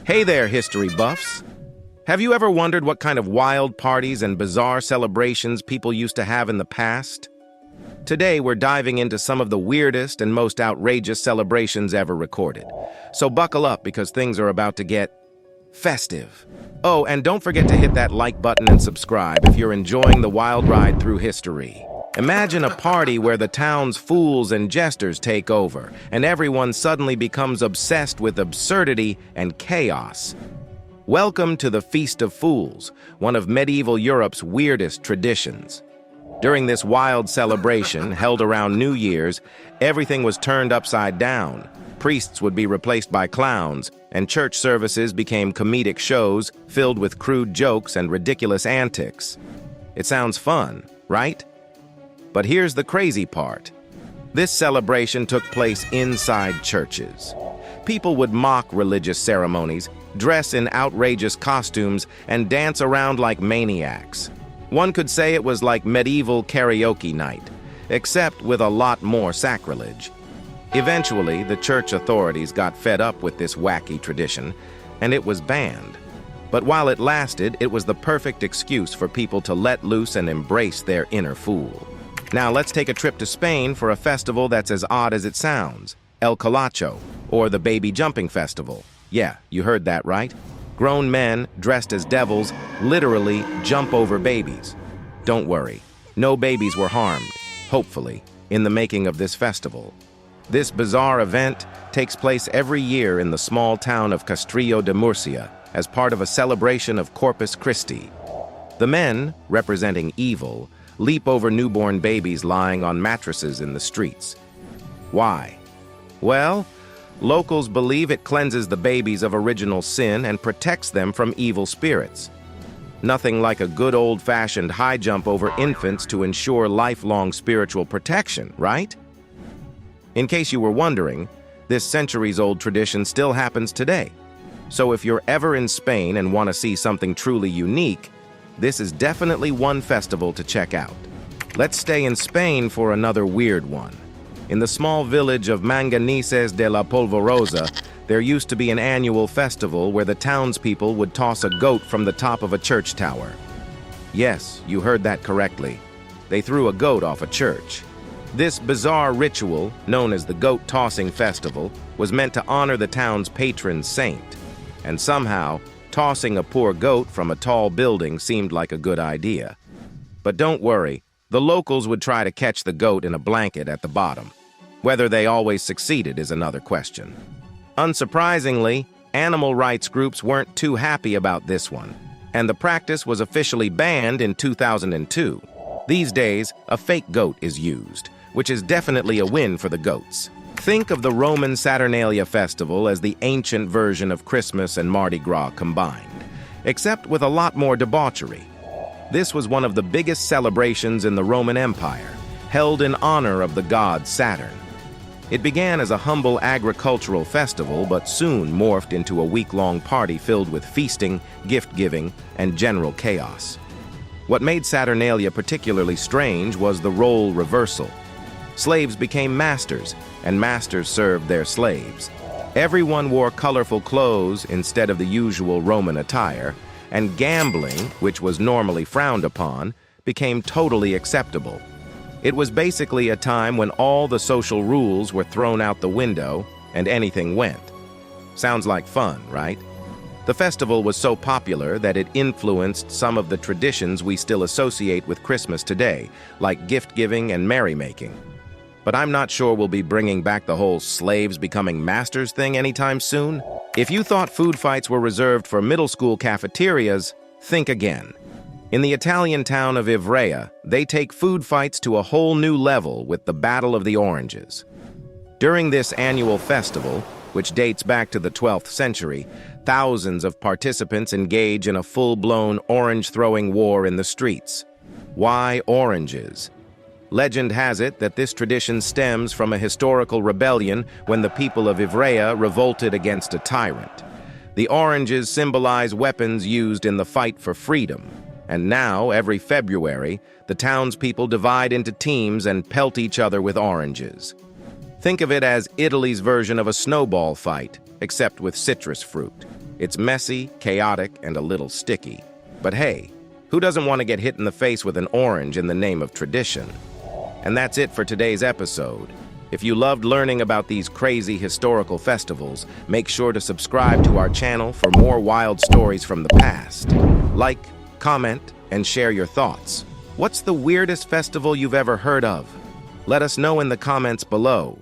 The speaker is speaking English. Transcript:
Hey there, history buffs! Have you ever wondered what kind of wild parties and bizarre celebrations people used to have in the past? Today, we're diving into some of the weirdest and most outrageous celebrations ever recorded. So buckle up because things are about to get festive. Oh, and don't forget to hit that like button and subscribe if you're enjoying the wild ride through history. Imagine a party where the town's fools and jesters take over, and everyone suddenly becomes obsessed with absurdity and chaos. Welcome to the Feast of Fools, one of medieval Europe's weirdest traditions. During this wild celebration, held around New Year's, everything was turned upside down. Priests would be replaced by clowns, and church services became comedic shows filled with crude jokes and ridiculous antics. It sounds fun, right? But here's the crazy part. This celebration took place inside churches. People would mock religious ceremonies, dress in outrageous costumes, and dance around like maniacs. One could say it was like medieval karaoke night, except with a lot more sacrilege. Eventually, the church authorities got fed up with this wacky tradition, and it was banned. But while it lasted, it was the perfect excuse for people to let loose and embrace their inner fool. Now let's take a trip to Spain for a festival that's as odd as it sounds. El Colacho, or the Baby Jumping Festival. Yeah, you heard that right. Grown men, dressed as devils, literally jump over babies. Don't worry, no babies were harmed, hopefully, in the making of this festival. This bizarre event takes place every year in the small town of Castrillo de Murcia as part of a celebration of Corpus Christi. The men, representing evil, leap over newborn babies lying on mattresses in the streets. Why? Well, locals believe it cleanses the babies of original sin and protects them from evil spirits. Nothing like a good old-fashioned high jump over infants to ensure lifelong spiritual protection, right? In case you were wondering, this centuries-old tradition still happens today. So if you're ever in Spain and want to see something truly unique, this is definitely one festival to check out. Let's stay in Spain for another weird one. In the small village of Manganises de la Polvorosa, there used to be an annual festival where the townspeople would toss a goat from the top of a church tower. Yes, you heard that correctly. They threw a goat off a church. This bizarre ritual, known as the Goat Tossing Festival, was meant to honor the town's patron saint. And somehow, tossing a poor goat from a tall building seemed like a good idea. But don't worry, the locals would try to catch the goat in a blanket at the bottom. Whether they always succeeded is another question. Unsurprisingly, animal rights groups weren't too happy about this one, and the practice was officially banned in 2002. These days, a fake goat is used, which is definitely a win for the goats. Think of the Roman Saturnalia festival as the ancient version of Christmas and Mardi Gras combined, except with a lot more debauchery. This was one of the biggest celebrations in the Roman Empire, held in honor of the god Saturn. It began as a humble agricultural festival, but soon morphed into a week-long party filled with feasting, gift-giving, and general chaos. What made Saturnalia particularly strange was the role reversal. Slaves became masters, and masters served their slaves. Everyone wore colorful clothes instead of the usual Roman attire, and gambling, which was normally frowned upon, became totally acceptable. It was basically a time when all the social rules were thrown out the window and anything went. Sounds like fun, right? The festival was so popular that it influenced some of the traditions we still associate with Christmas today, like gift-giving and merrymaking. But I'm not sure we'll be bringing back the whole slaves becoming masters thing anytime soon. If you thought food fights were reserved for middle school cafeterias, think again. In the Italian town of Ivrea, they take food fights to a whole new level with the Battle of the Oranges. During this annual festival, which dates back to the 12th century, thousands of participants engage in a full-blown orange-throwing war in the streets. Why oranges? Legend has it that this tradition stems from a historical rebellion when the people of Ivrea revolted against a tyrant. The oranges symbolize weapons used in the fight for freedom, and now, every February, the townspeople divide into teams and pelt each other with oranges. Think of it as Italy's version of a snowball fight, except with citrus fruit. It's messy, chaotic, and a little sticky. But hey, who doesn't want to get hit in the face with an orange in the name of tradition? And that's it for today's episode. If you loved learning about these crazy historical festivals, make sure to subscribe to our channel for more wild stories from the past. Like, comment, and share your thoughts. What's the weirdest festival you've ever heard of? Let us know in the comments below.